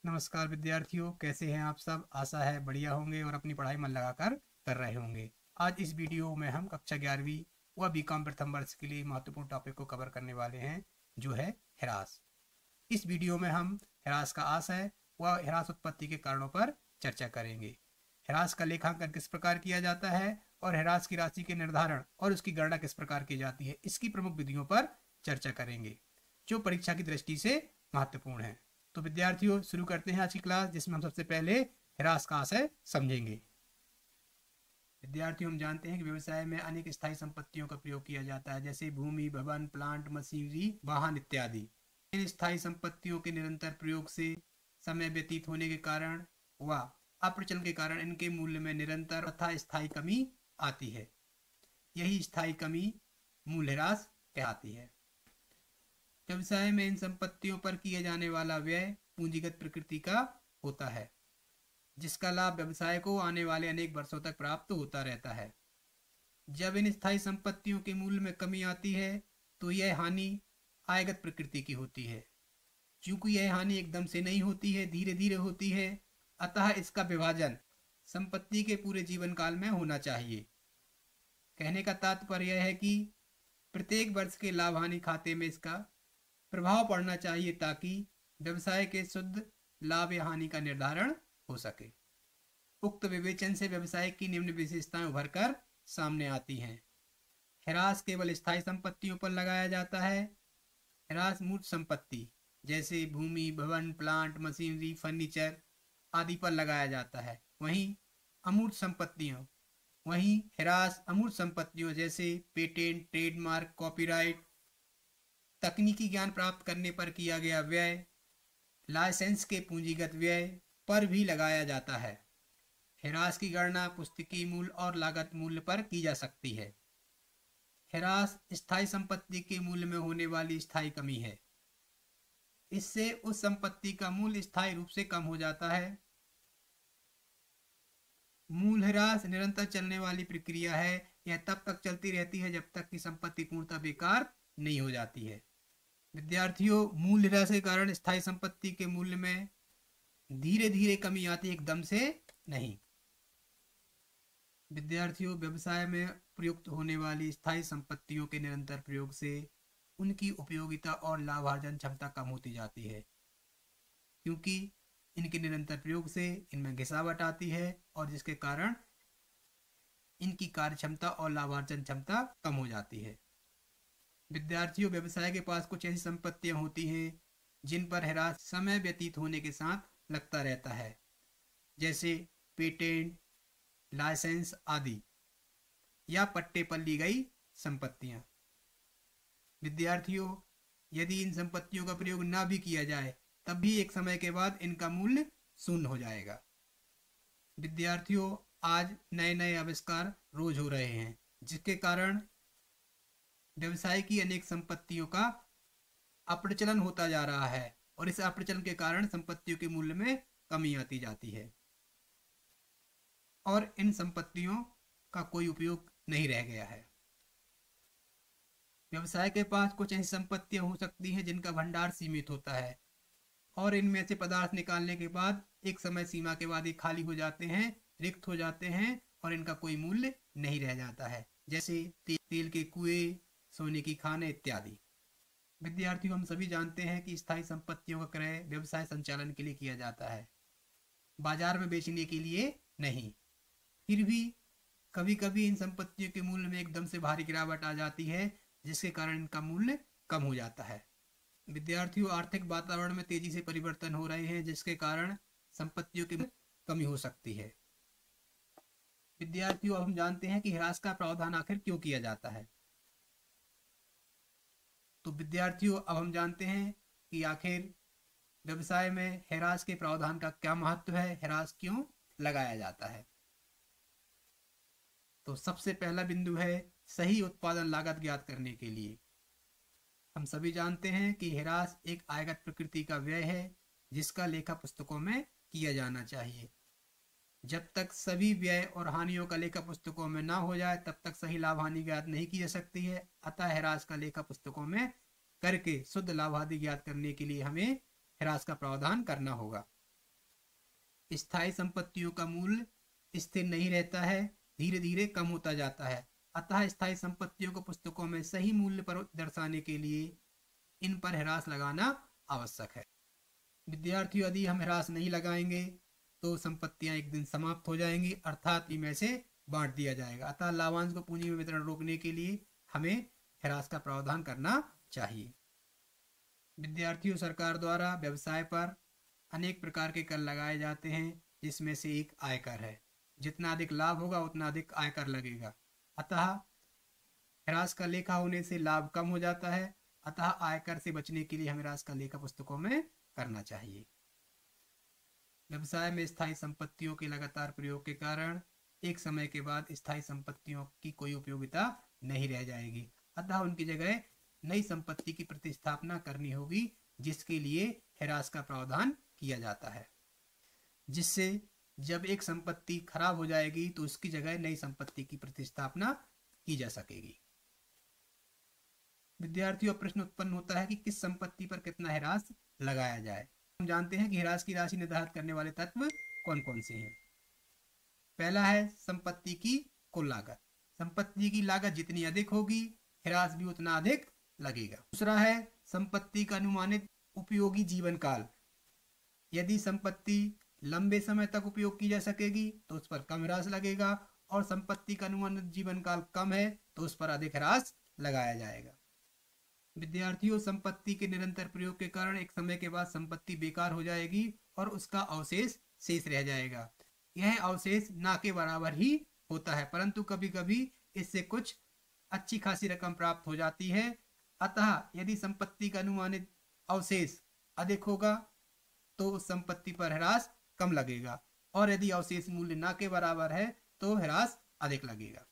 नमस्कार विद्यार्थियों, कैसे हैं आप सब। आशा है बढ़िया होंगे और अपनी पढ़ाई मन लगाकर कर रहे होंगे। आज इस वीडियो में हम कक्षा 11वीं व बीकॉम प्रथम वर्ष के लिए महत्वपूर्ण टॉपिक को कवर करने वाले हैं, जो है ह्रास। इस वीडियो में हम ह्रास का आशय व ह्रास उत्पत्ति के कारणों पर चर्चा करेंगे। ह्रास का लेखांकन किस प्रकार किया जाता है और ह्रास की राशि के निर्धारण और उसकी गणना किस प्रकार की जाती है, इसकी प्रमुख विधियों पर चर्चा करेंगे, जो परीक्षा की दृष्टि से महत्वपूर्ण है। तो विद्यार्थियों, शुरू करते हैं आज की क्लास, जिसमें हम सबसे पहले ह्रास का आशय समझेंगे। विद्यार्थियों, हम जानते हैं कि व्यवसाय में अनेक स्थायी संपत्तियों का प्रयोग किया जाता है, जैसे भूमि, भवन, प्लांट, मशीनरी, वाहन इत्यादि। इन स्थायी संपत्तियों के निरंतर प्रयोग से समय व्यतीत होने के कारण व अप्रचलन के कारण इनके मूल्य में निरंतर तथा स्थायी कमी आती है। यही स्थायी कमी मूल्यह्रास कहलाती है। व्यवसाय में इन संपत्तियों पर किए जाने वाला व्यय पूंजीगत प्रकृति का होता है, जिसका लाभ व्यवसाय को आने वाले अनेक वर्षों तक प्राप्त होता रहता है। जब इन स्थायी संपत्तियों के मूल्य में कमी आती है तो यह हानि आयगत प्रकृति की होती है। चूंकि यह हानि एकदम से नहीं होती है, धीरे धीरे होती है, अतः इसका विभाजन संपत्ति के पूरे जीवन काल में होना चाहिए। कहने का तात्पर्य यह है कि प्रत्येक वर्ष के लाभ हानि खाते में इसका प्रभाव पड़ना चाहिए, ताकि व्यवसाय के शुद्ध लाभ या हानि का निर्धारण हो सके। उक्त विवेचन से व्यवसाय की निम्न विशेषताएं उभर कर सामने आती हैं। ह्रास केवल स्थायी संपत्तियों पर लगाया जाता है। ह्रास मूर्त संपत्ति जैसे भूमि, भवन, प्लांट, मशीनरी, फर्नीचर आदि पर लगाया जाता है। वहीं ह्रास अमूर्त संपत्तियों जैसे पेटेंट, ट्रेडमार्क, कॉपीराइट, तकनीकी ज्ञान प्राप्त करने पर किया गया व्यय, लाइसेंस के पूंजीगत व्यय पर भी लगाया जाता है। ह्रास की गणना पुस्तकीय मूल्य और लागत मूल्य पर की जा सकती है। ह्रास स्थायी संपत्ति के मूल्य में होने वाली स्थायी कमी है। इससे उस संपत्ति का मूल्य स्थायी रूप से कम हो जाता है। मूल्यह्रास निरंतर चलने वाली प्रक्रिया है। यह तब तक चलती रहती है जब तक कि संपत्ति पूर्णतः बेकार नहीं हो जाती है। विद्यार्थियों, मूल्यह्रास के कारण स्थायी संपत्ति के मूल्य में धीरे धीरे कमी आती है, एकदम से नहीं। विद्यार्थियों, व्यवसाय में प्रयुक्त होने वाली स्थायी संपत्तियों के निरंतर प्रयोग से उनकी उपयोगिता और लाभार्जन क्षमता कम होती जाती है, क्योंकि इनके निरंतर प्रयोग से इनमें घिसावट आती है और जिसके कारण इनकी कार्य क्षमता और लाभार्जन क्षमता कम हो जाती है। विद्यार्थियों, व्यवसाय के पास कुछ ऐसी संपत्तियां होती हैं जिन पर ह्रास समय व्यतीत होने के साथ लगता रहता है, जैसे पेटेंट, लाइसेंस आदि, या पट्टे पर ली गई संपत्तियां। विद्यार्थियों, यदि इन संपत्तियों का प्रयोग ना भी किया जाए तब भी एक समय के बाद इनका मूल्य शून्य हो जाएगा। विद्यार्थियों, आज नए नए आविष्कार रोज हो रहे हैं, जिसके कारण व्यवसाय की अनेक संपत्तियों का अप्रचलन होता जा रहा है और इस अप्रचलन के कारण संपत्तियों के मूल्य में कमी आती जाती है और इन संपत्तियों का कोई उपयोग नहीं रह गया है। व्यवसाय के पास कुछ ऐसी संपत्तियां हो सकती हैं जिनका भंडार सीमित होता है और इनमें से पदार्थ निकालने के बाद एक समय सीमा के बाद ये खाली हो जाते हैं, रिक्त हो जाते हैं और इनका कोई मूल्य नहीं रह जाता है, जैसे तेल के कुएं, सोने की खानें इत्यादि। विद्यार्थियों, हम सभी जानते हैं कि स्थायी संपत्तियों का क्रय व्यवसाय संचालन के लिए किया जाता है, बाजार में बेचने के लिए नहीं। फिर भी कभी कभी इन संपत्तियों के मूल्य में एकदम से भारी गिरावट आ जाती है, जिसके कारण इनका मूल्य कम हो जाता है। विद्यार्थियों, आर्थिक वातावरण में तेजी से परिवर्तन हो रहे हैं, जिसके कारण संपत्तियों की कमी हो सकती है। विद्यार्थियों, अब हम जानते हैं कि ह्रास का प्रावधान आखिर क्यों किया जाता है। तो विद्यार्थियों, अब हम जानते हैं कि आखिर व्यवसाय में ह्रास के प्रावधान का क्या महत्व है, ह्रास क्यों लगाया जाता है। तो सबसे पहला बिंदु है सही उत्पादन लागत ज्ञात करने के लिए। हम सभी जानते हैं कि ह्रास एक आयगत प्रकृति का व्यय है, जिसका लेखा पुस्तकों में किया जाना चाहिए। जब तक सभी व्यय और हानियों का लेखा पुस्तकों में ना हो जाए तब तक सही लाभ हानि ज्ञात नहीं की जा सकती है। अतः ह्रास का लेखा पुस्तकों में करके शुद्ध लाभ हानि ज्ञात करने के लिए हमें ह्रास का प्रावधान करना होगा। स्थायी संपत्तियों का मूल्य स्थिर नहीं रहता है, धीरे धीरे कम होता जाता है। अतः स्थायी संपत्तियों को पुस्तकों में सही मूल्य पर दर्शाने के लिए इन पर ह्रास लगाना आवश्यक है। विद्यार्थियों, यदि हम ह्रास नहीं लगाएंगे तो संपत्तियां एक दिन समाप्त हो जाएंगी, अर्थात इनमें से बांट दिया जाएगा। अतः लाभांश को पूंजी में वितरण रोकने के लिए हमें ह्रास का प्रावधान करना चाहिए। विद्यार्थियों, सरकार द्वारा व्यवसाय पर अनेक प्रकार के कर लगाए जाते हैं, जिसमें से एक आयकर है। जितना अधिक लाभ होगा उतना अधिक आयकर लगेगा। अतः ह्रास का लेखा होने से लाभ कम हो जाता है, अतः आयकर से बचने के लिए हमें ह्रास का लेखा पुस्तकों में करना चाहिए। व्यवसाय में स्थायी संपत्तियों के लगातार प्रयोग के कारण एक समय के बाद स्थायी संपत्तियों की कोई उपयोगिता नहीं रह जाएगी, अतः उनकी जगह नई संपत्ति की प्रतिस्थापना करनी होगी, जिसके लिए ह्रास का प्रावधान किया जाता है, जिससे जब एक संपत्ति खराब हो जाएगी तो उसकी जगह नई संपत्ति की प्रतिस्थापना की जा सकेगी। विद्यार्थियों, प्रश्न उत्पन्न होता है कि किस संपत्ति पर कितना ह्रास लगाया जाए। हम जानते हैं कि ह्रास की राशि निर्धारित करने वाले तत्व कौन कौन से हैं। पहला है संपत्ति की कुल लागत। संपत्ति की लागत जितनी अधिक होगी ह्रास भी उतना अधिक लगेगा। दूसरा है संपत्ति का अनुमानित उपयोगी जीवन काल। यदि संपत्ति लंबे समय तक उपयोग की जा सकेगी तो उस पर कम ह्रास लगेगा, और संपत्ति का अनुमानित जीवन काल कम है तो उस पर अधिक ह्रास लगाया जाएगा। विद्यार्थियों, संपत्ति के निरंतर प्रयोग के कारण एक समय के बाद संपत्ति बेकार हो जाएगी और उसका अवशेष शेष रह जाएगा। यह अवशेष ना के बराबर ही होता है, परंतु कभी कभी इससे कुछ अच्छी खासी रकम प्राप्त हो जाती है। अतः यदि संपत्ति का अनुमानित अवशेष अधिक होगा तो उस संपत्ति पर ह्रास कम लगेगा, और यदि अवशेष मूल्य ना के बराबर है तो ह्रास अधिक लगेगा।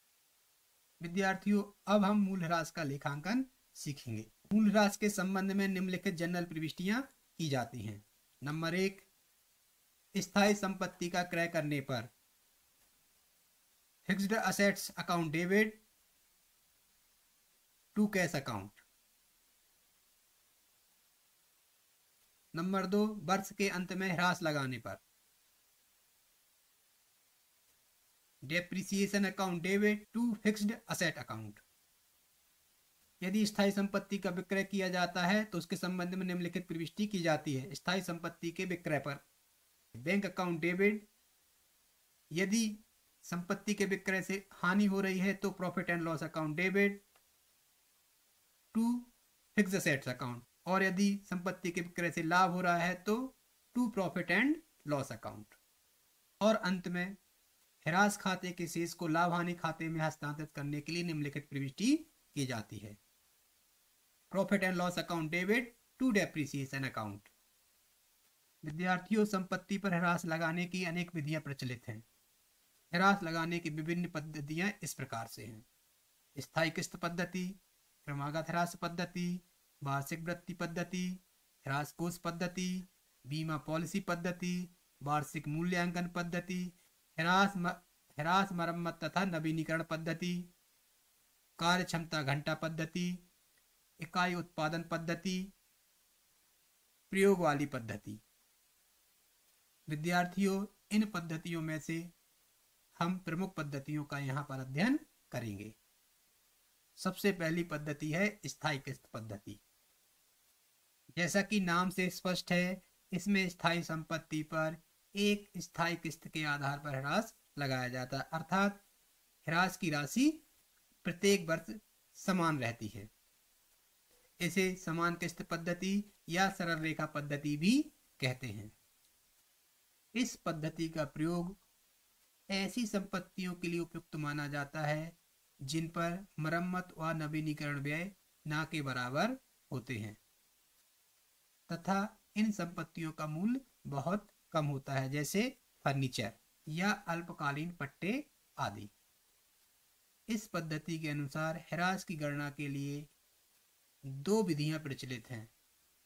विद्यार्थियों, अब हम मूल ह्रास का लेखांकन सीखेंगे। मूल ह्रास के संबंध में निम्नलिखित जनरल प्रविष्टियां की जाती हैं। नंबर 1, स्थायी संपत्ति का क्रय करने पर fixed assets account debit to cash account. Number 2, वर्ष के अंत में ह्रास लगाने पर depreciation account debit to fixed asset account. यदि स्थायी संपत्ति का विक्रय किया जाता है तो उसके संबंध में निम्नलिखित प्रविष्टि की जाती है। स्थायी संपत्ति के विक्रय पर बैंक अकाउंट डेबिट। यदि संपत्ति के विक्रय से हानि हो रही है तो profit and loss account debit to fixed assets account, और यदि संपत्ति के विक्रय से लाभ हो रहा है तो to profit and loss account. और अंत में ह्रास खाते के शेष को लाभ हानि खाते में हस्तांतरित करने के लिए निम्नलिखित प्रविष्टि की जाती है। Profit and loss account debit to depreciation account. विद्यार्थियों, संपत्ति पर ह्रास लगाने की अनेक विधियां प्रचलित हैं। ह्रास लगाने की विभिन्न पद्धतियां इस प्रकार से हैं। स्थायी किस्त पद्धति, क्रमागत ह्रास पद्धति, वार्षिक वृत्ति पद्धति, ह्रास कोष पद्धति, बीमा पॉलिसी पद्धति, वार्षिक मूल्यांकन पद्धति, ह्रास मरम्मत तथा नवीनीकरण पद्धति, कार्य क्षमता घंटा पद्धति, इकाई उत्पादन पद्धति, प्रयोग वाली पद्धति। विद्यार्थियों, इन पद्धतियों में से हम प्रमुख पद्धतियों का यहाँ पर अध्ययन करेंगे। सबसे पहली पद्धति है स्थायी किस्त पद्धति। जैसा कि नाम से स्पष्ट है, इसमें स्थायी संपत्ति पर एक स्थायी किस्त के आधार पर ह्रास लगाया जाता है, अर्थात ह्रास की राशि प्रत्येक वर्ष समान रहती है। इसे समान किस्त पद्धति या सरल रेखा पद्धति भी कहते हैं। इस पद्धति का प्रयोग ऐसी संपत्तियों के लिए उपयुक्त माना जाता है जिन पर मरम्मत व नवीनीकरण व्यय ना के बराबर होते हैं तथा इन संपत्तियों का मूल्य बहुत कम होता है, जैसे फर्नीचर या अल्पकालीन पट्टे आदि। इस पद्धति के अनुसार ह्रास की गणना के लिए दो विधियां प्रचलित हैं।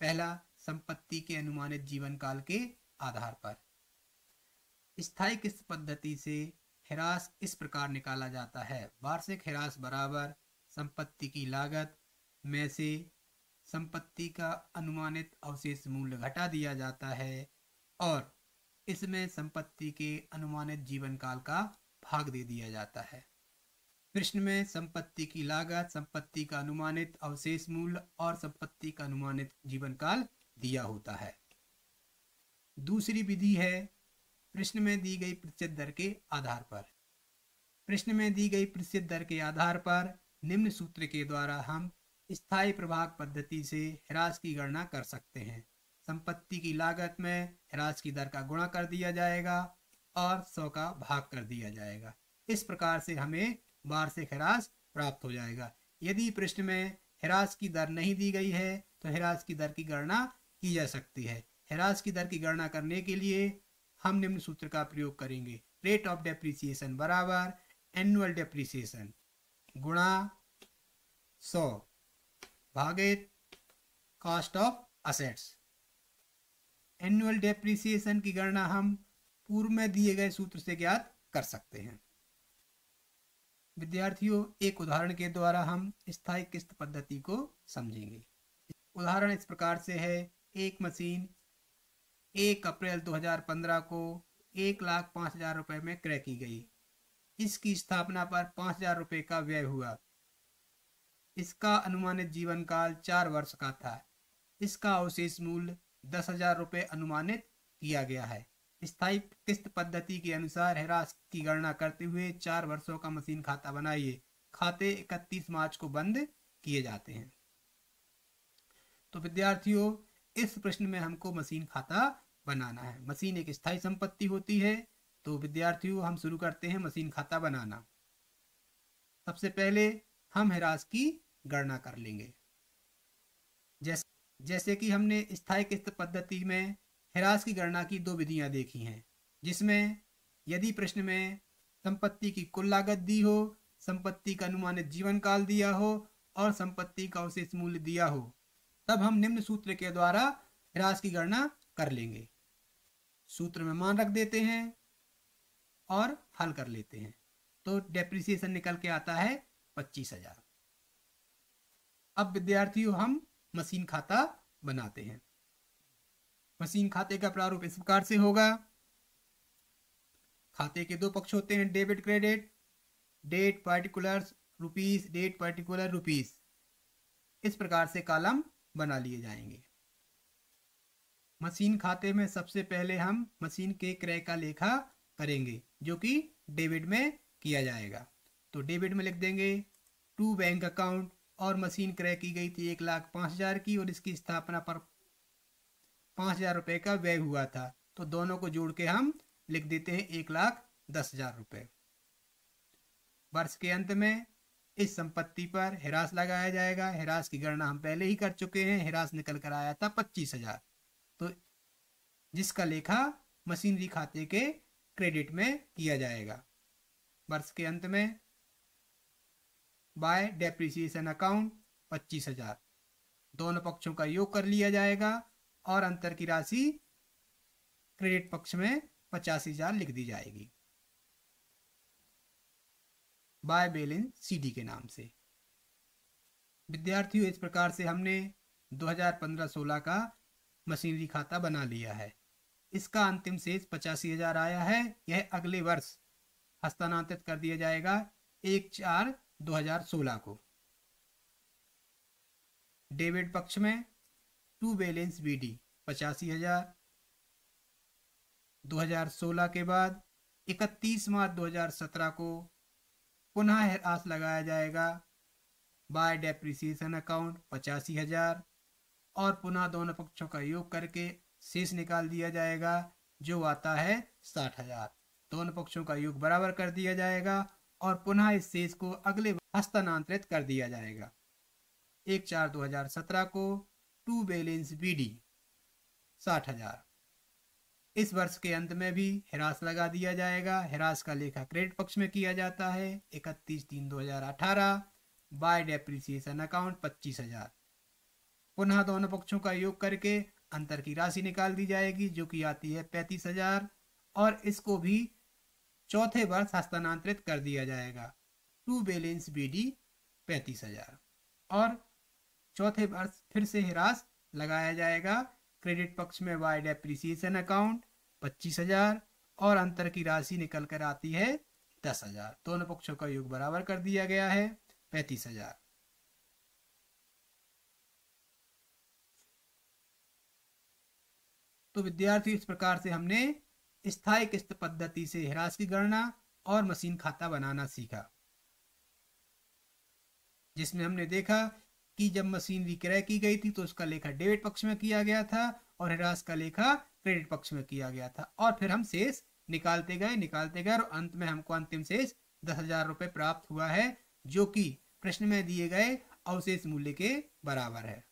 पहला, संपत्ति के अनुमानित जीवन काल के आधार पर। स्थायी किस्त पद्धति से ह्रास इस प्रकार निकाला जाता है। वार्षिक ह्रास बराबर संपत्ति की लागत में से संपत्ति का अनुमानित अवशेष मूल्य घटा दिया जाता है, और इसमें संपत्ति के अनुमानित जीवन काल का भाग दे दिया जाता है। प्रश्न में संपत्ति की लागत, संपत्ति का अनुमानित अवशेष मूल्य और संपत्ति का अनुमानित जीवन काल दिया होता है। दूसरी विधि है प्रश्न में दी गई प्रतिशत दर के आधार पर। प्रश्न में दी गई प्रतिशत दर के आधार पर निम्न सूत्र के द्वारा हम स्थायी प्रभाग पद्धति से ह्रास की गणना कर सकते हैं। संपत्ति की लागत में ह्रास की दर का गुणा कर दिया जाएगा और 100 का भाग कर दिया जाएगा। इस प्रकार से हमें वार्षिक ह्रास प्राप्त हो जाएगा। यदि प्रश्न में ह्रास की दर नहीं दी गई है तो ह्रास की दर की गणना की जा सकती है। ह्रास की दर की गणना करने के लिए हम निम्न सूत्र का प्रयोग करेंगे। रेट ऑफ डेप्रिसिएशन बराबर एनुअल डेप्रिसिएशन गुणा 100 भागित cost of assets. Annual depreciation की गणना हम पूर्व में दिए गए सूत्र से ज्ञात कर सकते हैं। विद्यार्थियों, एक उदाहरण के द्वारा हम स्थायी किस्त पद्धति को समझेंगे। उदाहरण इस प्रकार से है। एक मशीन 1 अप्रैल 2015 को 1,05,000 रुपये में क्रय की गई। इसकी स्थापना पर 5,000 रुपये का व्यय हुआ। इसका अनुमानित जीवन काल 4 वर्ष का था। इसका अवशेष मूल्य 10,000 रुपये अनुमानित किया गया है। स्थायी किस्त पद्धति के अनुसार ह्रास की गणना करते हुए 4 वर्षों का मशीन खाता बनाइए। खाते 31 मार्च को बंद किए जाते हैं। तो विद्यार्थियों, इस प्रश्न में हमको मशीन खाता बनाना है। मशीन एक स्थायी संपत्ति होती है। तो विद्यार्थियों, हम शुरू करते हैं मशीन खाता बनाना। सबसे पहले हम ह्रास की गणना कर लेंगे। जैसे कि हमने स्थायी किस्त पद्धति में ह्रास की गणना की 2 विधियां देखी हैं, जिसमें यदि प्रश्न में संपत्ति की कुल लागत दी हो, संपत्ति का अनुमानित जीवन काल दिया हो और संपत्ति का अवशेष मूल्य दिया हो, तब हम निम्न सूत्र के द्वारा ह्रास की गणना कर लेंगे। सूत्र में मान रख देते हैं और हल कर लेते हैं। तो डेप्रिसिएशन निकल के आता है 25,000। अब विद्यार्थियों, हम मशीन खाता बनाते हैं। मशीन खाते का प्रारूप इस प्रकार से होगा। खाते के 2 पक्ष होते हैं, debit credit. Date particular rupees, date particular rupees. इस प्रकार से कॉलम बना लिए जाएंगे। मशीन खाते में सबसे पहले हम मशीन के क्रय का लेखा करेंगे, जो कि डेबिट में किया जाएगा। तो डेबिट में लिख देंगे टू बैंक अकाउंट, और मशीन क्रय की गई थी 1,05,000 की और इसकी स्थापना पर 5,000 रुपये का व्यय हुआ था। तो दोनों को जोड़ के हम लिख देते हैं 1,10,000 रुपये। वर्ष के अंत में इस संपत्ति पर ह्रास लगाया जाएगा। ह्रास की गणना हम पहले ही कर चुके हैं। ह्रास निकल कर आया था 25,000, तो जिसका लेखा मशीनरी खाते के क्रेडिट में किया जाएगा। वर्ष के अंत में बाय डेप्रिसिएशन अकाउंट 25,000, दोनों पक्षों का योग कर लिया जाएगा और अंतर की राशि क्रेडिट पक्ष में 85,000 लिख दी जाएगी बाय बैलेंस सीडी के नाम से। विद्यार्थियों, इस प्रकार से हमने 2015-16 का मशीनरी खाता बना लिया है। इसका अंतिम शेष 85,000 आया है। यह अगले वर्ष हस्तांतरित कर दिया जाएगा 1/4/2016 को। डेबिट पक्ष में टू बैलेंस बीडी 85,000। 2016 के बाद 31 मार्च 2017 को पुनः ह्रास लगाया जाएगा बाय डेप्रिसिएशन अकाउंट 85,000 और पुनः दोनों पक्षों का योग करके शेष निकाल दिया जाएगा, जो आता है 60,000। दोनों पक्षों का योग बराबर कर दिया जाएगा और पुनः इस शेष को अगले हस्तांतरित कर दिया जाएगा 1/4/2017 को टू बैलेंस बीडी 60,000। इस वर्ष के अंत में भी ह्रास लगा दिया जाएगा। ह्रास का लेखा क्रेडिट पक्ष में किया जाता है 31/3/2018 बाय डेप्रिसिएशन अकाउंट 25,000। पुनः दोनों पक्षों का योग करके अंतर की राशि निकाल दी जाएगी, जो कि आती है 35,000 और इसको भी चौथे वर्ष हस्तांतरित कर दिया जाएगा टू बैलेंस बीडी 35,000 और चौथे वर्ष फिर से ह्रास लगाया जाएगा क्रेडिट पक्ष में बाय डेप्रिसिएशन अकाउंट 25,000 और अंतर की राशि निकल कर आती है 10,000। दोनों पक्षों का योग बराबर कर दिया गया है 35,000। तो विद्यार्थी इस प्रकार से हमने स्थायी किस्त पद्धति से ह्रास की गणना और मशीन खाता बनाना सीखा, जिसमें हमने देखा कि जब मशीन विक्रय की गई थी तो उसका लेखा डेबिट पक्ष में किया गया था और ह्रास का लेखा क्रेडिट पक्ष में किया गया था, और फिर हम शेष निकालते गए और अंत में हमको अंतिम शेष 10,000 रुपए प्राप्त हुआ है, जो कि प्रश्न में दिए गए अवशेष मूल्य के बराबर है।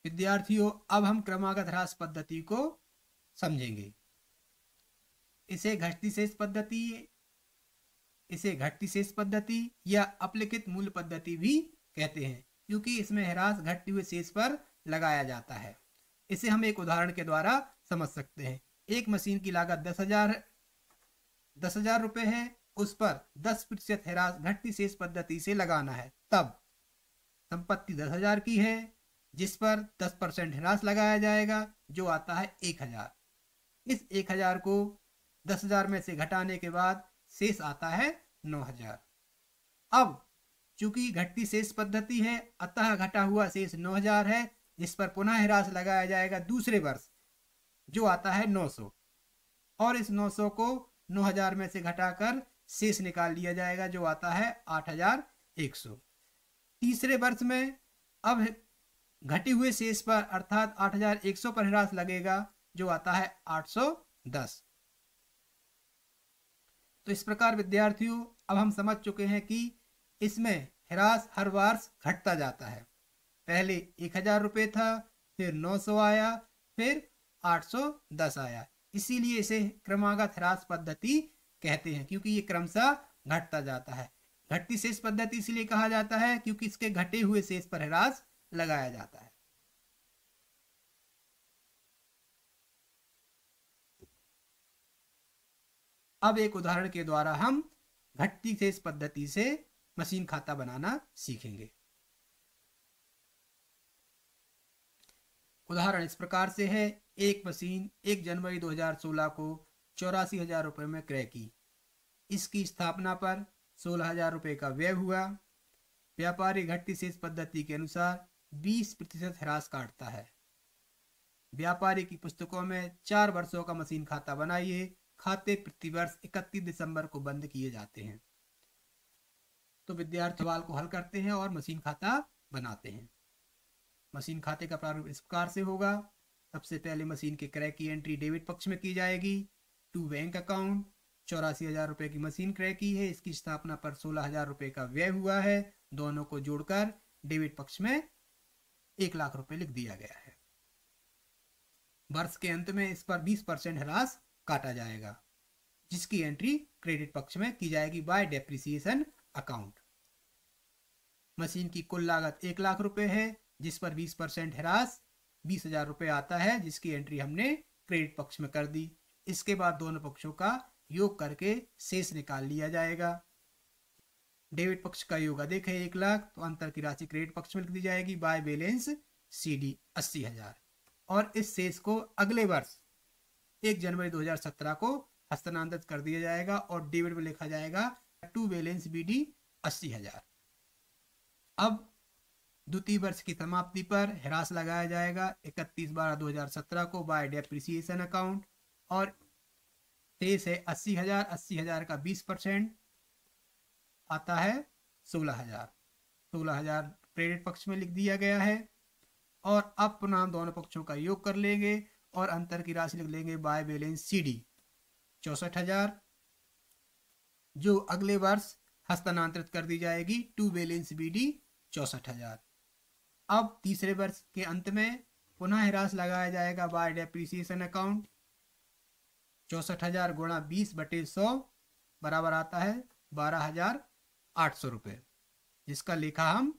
विद्यार्थियों, अब हम क्रमागत ह्रास पद्धति को समझेंगे। इसे घटती शेष पद्धति या अपलिखित मूल्य पद्धति भी कहते हैं, क्योंकि इसमें ह्रास घटते हुए शेष पर लगाया जाता है। इसे हम एक उदाहरण के द्वारा समझ सकते हैं। एक मशीन की लागत 10,000 रुपए है, उस पर 10% ह्रास घटती शेष पद्धति से लगाना है। तब संपत्ति 10,000 की है, जिस पर 10% ह्रास लगाया जाएगा, जो आता है 1,000। इस 1,000 को 10,000 में से घटाने के बाद शेष आता है 9,000। अब चूंकि घटती शेष पद्धति है, अतः घटा हुआ शेष 9,000 है, जिस पर पुनः ह्रास लगाया जाएगा दूसरे वर्ष, जो आता है 900, और इस 900 को 9,000 में से घटाकर शेष निकाल लिया जाएगा, जो आता है 8,100। तीसरे वर्ष में अब घटे हुए शेष पर अर्थात 8,100 पर ह्रास लगेगा, जो आता है 810। तो इस प्रकार विद्यार्थियों, अब हम समझ चुके हैं कि इसमें ह्रास हर वर्ष घटता जाता है। पहले 1,000 रुपये था, फिर 900 आया, फिर 810 आया। इसीलिए इसे क्रमागत ह्रास पद्धति कहते हैं, क्योंकि ये क्रमशः घटता जाता है। घटती शेष पद्धति इसलिए कहा जाता है क्योंकि इसके घटे हुए शेष पर ह्रास लगाया जाता है। अब एक उदाहरण के द्वारा हम घटती शेष पद्धति से मशीन खाता बनाना सीखेंगे। उदाहरण इस प्रकार से है। एक मशीन 1 जनवरी 2016 को 84,000 रुपये में क्रय की। इसकी स्थापना पर 16,000 रुपये का व्यय हुआ। व्यापारी घटती शेष पद्धति के अनुसार 20% ह्रास काटता है। व्यापारी की पुस्तकों में 4 वर्षों का मशीन खाता बनाइए। खाते प्रतिवर्ष 31 दिसंबर को बंद किए जाते हैं। तो विद्यार्थी सवाल को हल करते हैं और मशीन खाता बनाते हैं। मशीन खाते का प्रारूप इस प्रकार से होगा। सबसे पहले मशीन के क्रय की एंट्री डेबिट पक्ष में की जाएगी। टू बैंक अकाउंट 84,000 रुपये की मशीन क्रय की है। इसकी स्थापना पर 16,000 रुपये का व्यय हुआ है। दोनों को जोड़कर डेबिट पक्ष में 1 लाख रुपए लिख दिया गया है। वर्ष के अंत में इस पर 20% ह्रास काटा जाएगा, जिसकी एंट्री क्रेडिट पक्ष में की जाएगी बाय डेप्रिसिएशन अकाउंट। मशीन की कुल लागत 1 लाख रुपए है, जिस पर 20% ह्रास 20,000 रुपये आता है, जिसकी एंट्री हमने क्रेडिट पक्ष में कर दी। इसके बाद दोनों पक्षों का योग करके शेष निकाल लिया जाएगा। डेबिट पक्ष का योग अधिक है 1 लाख, तो अंतर की राशि क्रेडिट पक्ष में लिख दी जाएगी बाय बैलेंस CD 80,000, और इस शेष को अगले वर्ष 1 जनवरी 2017 को हस्तांतरित कर दिया जाएगा और डेबिट में लिखा जाएगा टू बैलेंस BD 80,000। अब द्वितीय वर्ष की समाप्ति पर ह्रास लगाया जाएगा 31/12/2017 को बाय डेप्रिसिएशन अकाउंट, और शेष है 80,000। 80,000 का 20% आता है 16,000। 16,000 क्रेडिट पक्ष में लिख दिया गया है। और अब पुनः हम दोनों पक्षों का योग कर लेंगे और अंतर की राशि लिख लेंगे बाय बैलेंस CD 64,000, जो अगले वर्ष हस्तांतरित कर दी जाएगी टू बैलेंस BD 64,000। अब तीसरे वर्ष के अंत में पुनः ह्रास लगाया जाएगा बाय डेप्रिसिएशन अकाउंट। 64,000 गुणा 20/100 बराबर आता है 12,800 रुपये, जिसका लेखा हम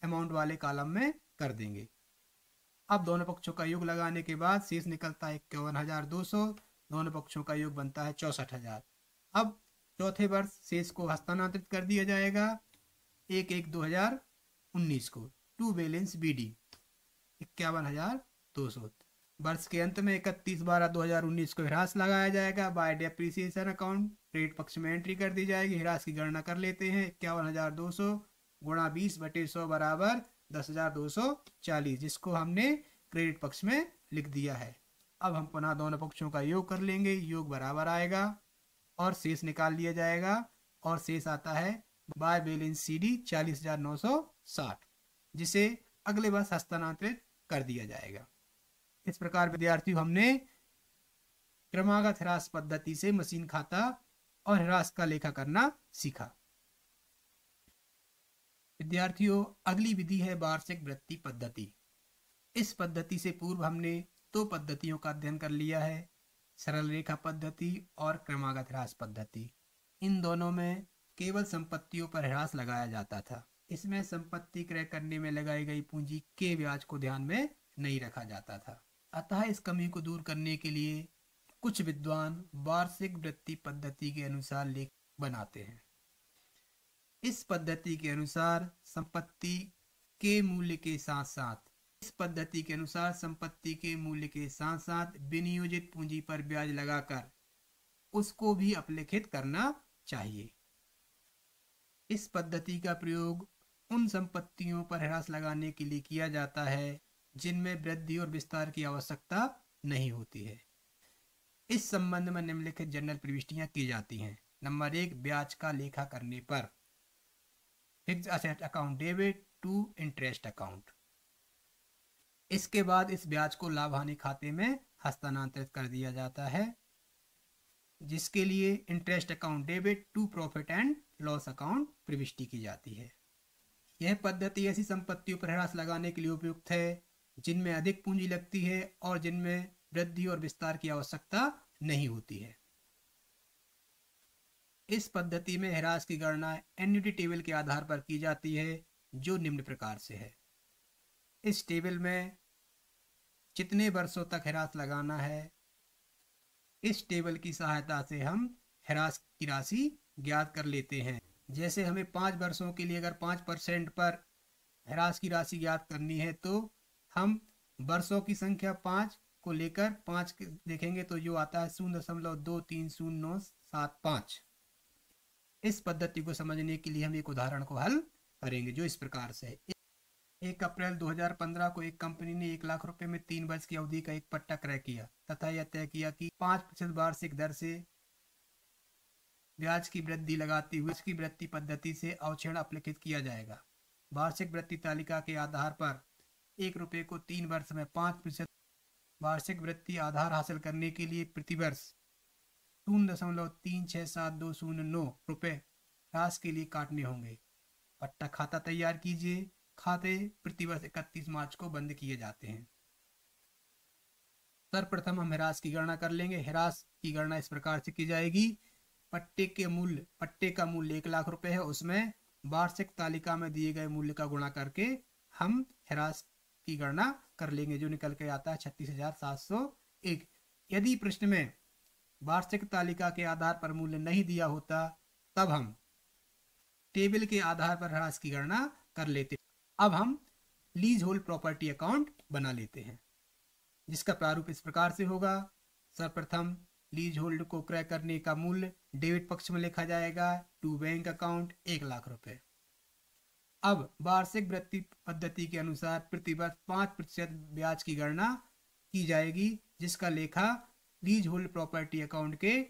अमाउंट वाले कॉलम में कर देंगे। अब दोनों पक्षों का योग लगाने के बाद शेष निकलता है 51,200। दोनों पक्षों का योग बनता है 64,000। अब चौथे वर्ष शेष को हस्तांतरित कर दिया जाएगा 1/1/2019 को टू बैलेंस BD 51,200 वर्ष के अंत में 31/12/2019 को ह्रास लगाया जाएगा। बाय डेप्रिसिएशन अकाउंट क्रेडिट पक्ष में एंट्री कर दी जाएगी। ह्रास की गणना कर लेते हैं। 51,200 गुणा 20/100 बराबर 10,240, जिसको हमने क्रेडिट पक्ष में लिख दिया है। अब हम पुनः दोनों पक्षों का योग कर लेंगे। योग बराबर आएगा और शेष निकाल लिया जाएगा और शेष आता है बाय बैलेंस सीडी 40,960, जिसे अगले वर्ष हस्तांतरित कर दिया जाएगा। इस प्रकार विद्यार्थियों हमने क्रमागत ह्रास पद्धति से मशीन खाता और ह्रास का लेखा करना सीखा। विद्यार्थियों अगली विधि है वार्षिक वृत्ति पद्धति। इस पद्धति से पूर्व हमने दो पद्धतियों का अध्ययन कर लिया है, सरल रेखा पद्धति और क्रमागत ह्रास पद्धति। इन दोनों में केवल संपत्तियों पर ह्रास लगाया जाता था। इसमें संपत्ति क्रय करने में लगाई गई पूंजी के ब्याज को ध्यान में नहीं रखा जाता था। अतः इस कमी को दूर करने के लिए कुछ विद्वान वार्षिक वृत्ति पद्धति के अनुसार लेख बनाते हैं। इस पद्धति के अनुसार संपत्ति के मूल्य के साथ साथ विनियोजित पूंजी पर ब्याज लगाकर उसको भी अपलिखित करना चाहिए। इस पद्धति का प्रयोग उन संपत्तियों पर ह्रास लगाने के लिए किया जाता है जिनमें वृद्धि और विस्तार की आवश्यकता नहीं होती है। इस संबंध में निम्नलिखित जनरल प्रविष्टियां की जाती हैं। नंबर 1, ब्याज का लेखा करने पर fixed asset account debit to interest account. इसके बाद इस ब्याज को लाभ हानि खाते में हस्तांतरित कर दिया जाता है, जिसके लिए interest account debit to profit and loss account प्रविष्टि की जाती है। यह पद्धति ऐसी संपत्तियों पर ह्रास लगाने के लिए उपयुक्त है जिनमें अधिक पूंजी लगती है और जिनमें वृद्धि और विस्तार की आवश्यकता नहीं होती है। इस पद्धति में ह्रास की गणना एन्युटी टेबल के आधार पर की जाती है, जो निम्न प्रकार से है। इस टेबल में कितने वर्षों तक ह्रास लगाना है, इस टेबल की सहायता से हम ह्रास की राशि ज्ञात कर लेते हैं। जैसे हमें 5 वर्षों के लिए अगर 5% पर ह्रास की राशि ज्ञात करनी है, तो हम वर्षों की संख्या 5 को लेकर 5 देखेंगे तो जो आता है 0.230975। इस पद्धति को समझने के लिए हम एक उदाहरण को हल करेंगे, जो इस प्रकार से है। 1 अप्रैल 2015 को एक कंपनी ने 1 लाख रुपए में 3 वर्ष की अवधि का एक पट्टा क्रय किया तथा यह तय किया कि 5% वार्षिक दर से ब्याज की वृद्धि लगाते हुए इसकी वृत्ति पद्धति से अवक्षण अपलिखित किया जाएगा। वार्षिक वृत्ति तालिका के आधार पर 1 रुपये को 3 वर्ष में 5% वार्षिक वृत्ति आधार हासिल करने के लिए प्रतिवर्ष 0.367209 रुपए ह्रास के लिए काटने होंगे। पट्टा खाता तैयार कीजिए। खाते प्रतिवर्ष 31 मार्च को बंद किए जाते हैं। सर्वप्रथम हम ह्रास की गणना कर लेंगे। ह्रास की गणना इस प्रकार से की जाएगी। पट्टे का मूल्य 1 लाख रुपए है, उसमें वार्षिक तालिका में दिए गए मूल्य का गुणा करके हम ह्रास की गणना कर लेंगे, जो निकल के आता है 36,701। यदि प्रश्न में वार्षिक तालिका के आधार पर मूल्य नहीं दिया होता, तब हम टेबल के आधार पर ह्रास की गणना कर लेते। अब हम लीज होल्ड प्रॉपर्टी अकाउंट बना लेते हैं, जिसका प्रारूप इस प्रकार से होगा। सर्वप्रथम लीज होल्ड को क्रय करने का मूल्य डेबिट पक्ष में लिखा जाएगा टू बैंक अकाउंट 1 लाख रुपए। अब वार्षिक वृत्ति पद्धति के अनुसार प्रतिवर्ष 5% ब्याज की गणना की जाएगी, जिसका लेखा लीज होल्ड प्रॉपर्टी अकाउंट के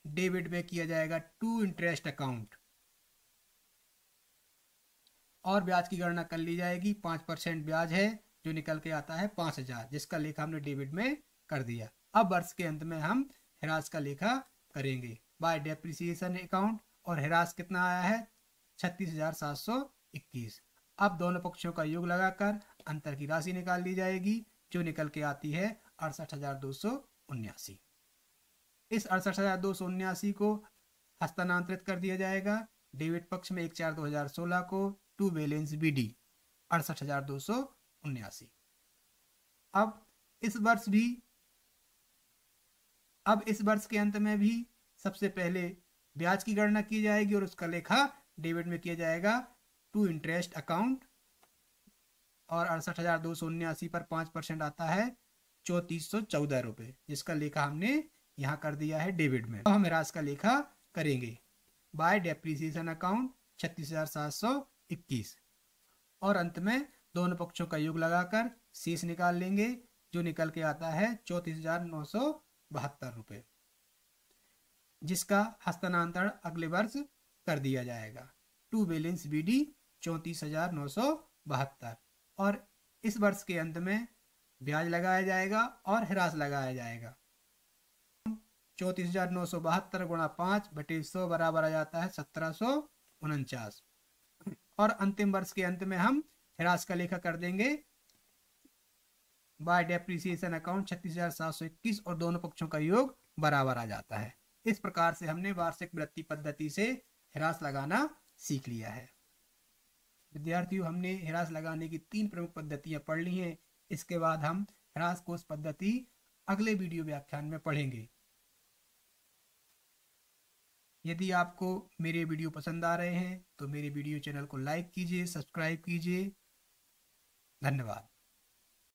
डेबिट में किया जाएगा टू इंटरेस्ट अकाउंट और ब्याज की गणना कर ली जाएगी। 5% ब्याज है, जो निकल के आता है 5,000, जिसका लेखा हमने डेबिट में कर दिया। अब वर्ष के अंत में हम ह्रास का लेखा करेंगे बाय डेप्रिसिएशन अकाउंट, और ह्रास कितना आया है 36,721। अब दोनों पक्षों का योग लगाकर अंतर की राशि निकाल ली जाएगी, जो निकल के आती है 68,279। इस 68,279 को हस्तांतरित कर दिया जाएगा डेबिट पक्ष में 1/4/2016 को टू बैलेंस बीडी 68,279। अब इस वर्ष के अंत में भी सबसे पहले ब्याज की गणना की जाएगी और उसका लेखा डेबिट में किया जाएगा टू इंटरेस्ट अकाउंट, और 68,279 पर 5% आता है 3414 जिसका लेखा हमने यहाँ कर दिया है डेबिट में। तो हम ह्रास का लेखा करेंगे बाय डेप्रिसिएशन अकाउंट 36,721 और अंत में दोनों पक्षों का योग लगाकर शेष निकाल लेंगे जो निकल के आता है 34,972 जिसका हस्तांतरण अगले वर्ष कर दिया जाएगा। टू बैलेंस BD 34,972 और इस वर्ष के अंत में ब्याज लगाया जाएगा और ह्रास लगाया जाएगा। 34,972 गुणा 5/100 बराबर आ जाता है 1749 और अंतिम वर्ष के अंत में हम ह्रास का लेखा कर देंगे बाय डेप्रिसिएशन अकाउंट 36,721 और दोनों पक्षों का योग बराबर आ जाता है। इस प्रकार से हमने वार्षिक वृत्ति पद्धति से ह्रास लगाना सीख लिया है। विद्यार्थियों, हमने ह्रास लगाने की 3 प्रमुख पद्धतियां पढ़ ली हैं। इसके बाद हम ह्रास कोष पद्धति अगले वीडियो व्याख्यान में पढ़ेंगे। यदि आपको मेरे वीडियो पसंद आ रहे हैं तो मेरे वीडियो चैनल को लाइक कीजिए, सब्सक्राइब कीजिए। धन्यवाद।